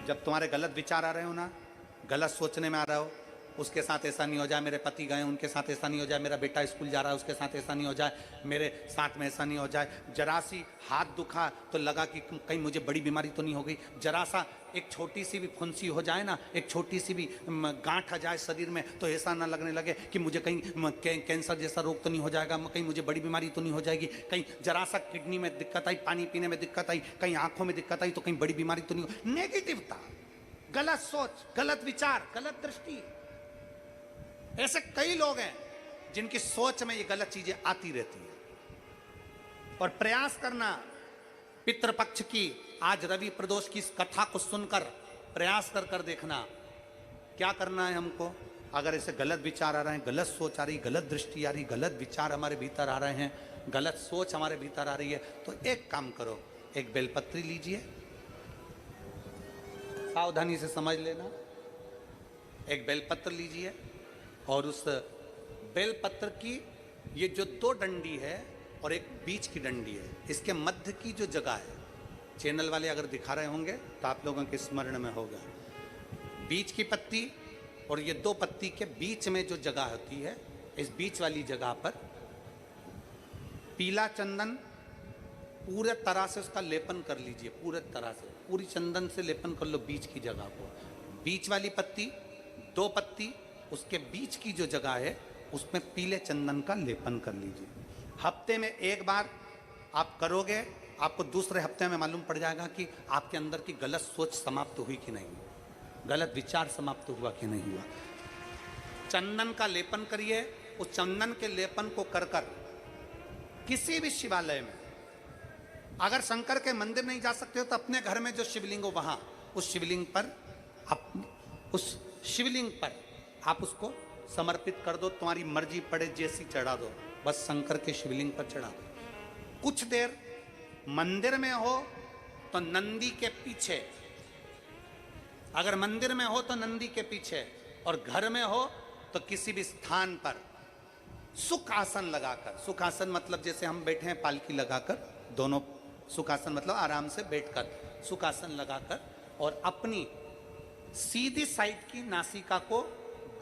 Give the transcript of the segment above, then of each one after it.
जब तुम्हारे गलत विचार आ रहे हो ना, गलत सोचने में आ रहे हो, उसके साथ ऐसा नहीं हो जाए, मेरे पति गए उनके साथ ऐसा नहीं हो जाए, मेरा बेटा स्कूल जा रहा है उसके साथ ऐसा नहीं हो जाए, मेरे साथ में ऐसा नहीं हो जाए, जरा सी हाथ दुखा तो लगा कि कहीं मुझे बड़ी बीमारी तो नहीं हो गई, जरा सा एक छोटी सी भी फुंसी हो जाए ना, एक छोटी सी भी गांठ आ जाए शरीर में तो ऐसा ना लगने लगे कि मुझे कहीं कैंसर जैसा रोग तो नहीं हो जाएगा, कहीं मुझे बड़ी बीमारी तो नहीं हो जाएगी, कहीं जरा सा किडनी में दिक्कत आई, पानी पीने में दिक्कत आई, कहीं आंखों में दिक्कत आई तो कहीं बड़ी बीमारी तो नहीं हो। नेगेटिवता, गलत सोच, गलत विचार, गलत दृष्टि। ऐसे कई लोग हैं जिनकी सोच में ये गलत चीजें आती रहती है। और प्रयास करना, पितृपक्ष की आज रवि प्रदोष की इस कथा को सुनकर प्रयास कर देखना क्या करना है हमको। अगर ऐसे गलत विचार आ रहे हैं, गलत सोच आ रही, गलत दृष्टि आ रही, गलत विचार हमारे भीतर आ रहे हैं, गलत सोच हमारे भीतर आ रही है, तो एक काम करो, एक बेलपत्री लीजिए, सावधानी से समझ लेना, एक बेलपत्र लीजिए और उस बेलपत्र की ये जो दो डंडी है और एक बीच की डंडी है, इसके मध्य की जो जगह है, चैनल वाले अगर दिखा रहे होंगे तो आप लोगों के स्मरण में होगा, बीच की पत्ती और ये दो पत्ती के बीच में जो जगह होती है, इस बीच वाली जगह पर पीला चंदन पूरे तरह से उसका लेपन कर लीजिए, पूरे तरह से पूरी चंदन से लेपन कर लो बीच की जगह को। बीच वाली पत्ती, दो पत्ती, उसके बीच की जो जगह है उसमें पीले चंदन का लेपन कर लीजिए। हफ्ते में एक बार आप करोगे, आपको दूसरे हफ्ते में मालूम पड़ जाएगा कि आपके अंदर की गलत सोच समाप्त हुई कि नहीं, गलत विचार समाप्त हुआ कि नहीं हुआ। चंदन का लेपन करिए, उस चंदन के लेपन को कर किसी भी शिवालय में, अगर शंकर के मंदिर नहीं जा सकते हो तो अपने घर में जो शिवलिंग हो वहां, उस शिवलिंग पर आप उसको समर्पित कर दो, तुम्हारी मर्जी पड़े जैसी चढ़ा दो, बस शंकर के शिवलिंग पर चढ़ा दो। कुछ देर मंदिर में हो तो नंदी के पीछे, अगर मंदिर में हो तो नंदी के पीछे, और घर में हो तो किसी भी स्थान पर सुख आसन लगाकर, सुख आसन मतलब जैसे हम बैठे हैं पालकी लगाकर, दोनों सुख आसन मतलब आराम से बैठकर सुख आसन लगाकर, और अपनी सीधी साइड की नासिका को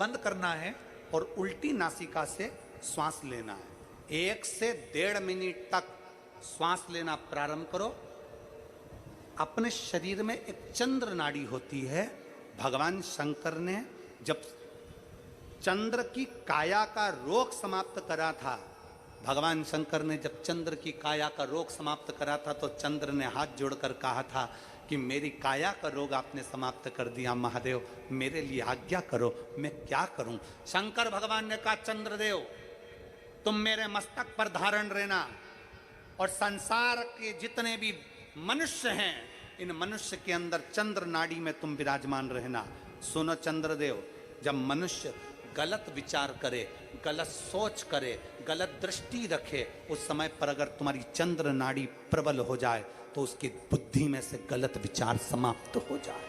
बंद करना है और उल्टी नासिका से श्वास लेना है। 1 से 1.5 मिनट तक श्वास लेना प्रारंभ करो। अपने शरीर में एक चंद्र नाड़ी होती है। भगवान शंकर ने जब चंद्र की काया का रोग समाप्त करा था, भगवान शंकर ने जब चंद्र की काया का रोग समाप्त करा था तो चंद्र ने हाथ जोड़कर कहा था कि मेरी काया का रोग आपने समाप्त कर दिया महादेव, मेरे लिए आज्ञा करो, मैं क्या करूं। शंकर भगवान ने कहा चंद्रदेव तुम मेरे मस्तक पर धारण रहना, और संसार के जितने भी मनुष्य हैं इन मनुष्य के अंदर चंद्र नाड़ी में तुम विराजमान रहना। सुनो चंद्रदेव, जब मनुष्य गलत विचार करे, गलत सोच करे, गलत दृष्टि रखे, उस समय पर अगर तुम्हारी चंद्र नाड़ी प्रबल हो जाए तो उसकी बुद्धि में से गलत विचार समाप्त हो जाए।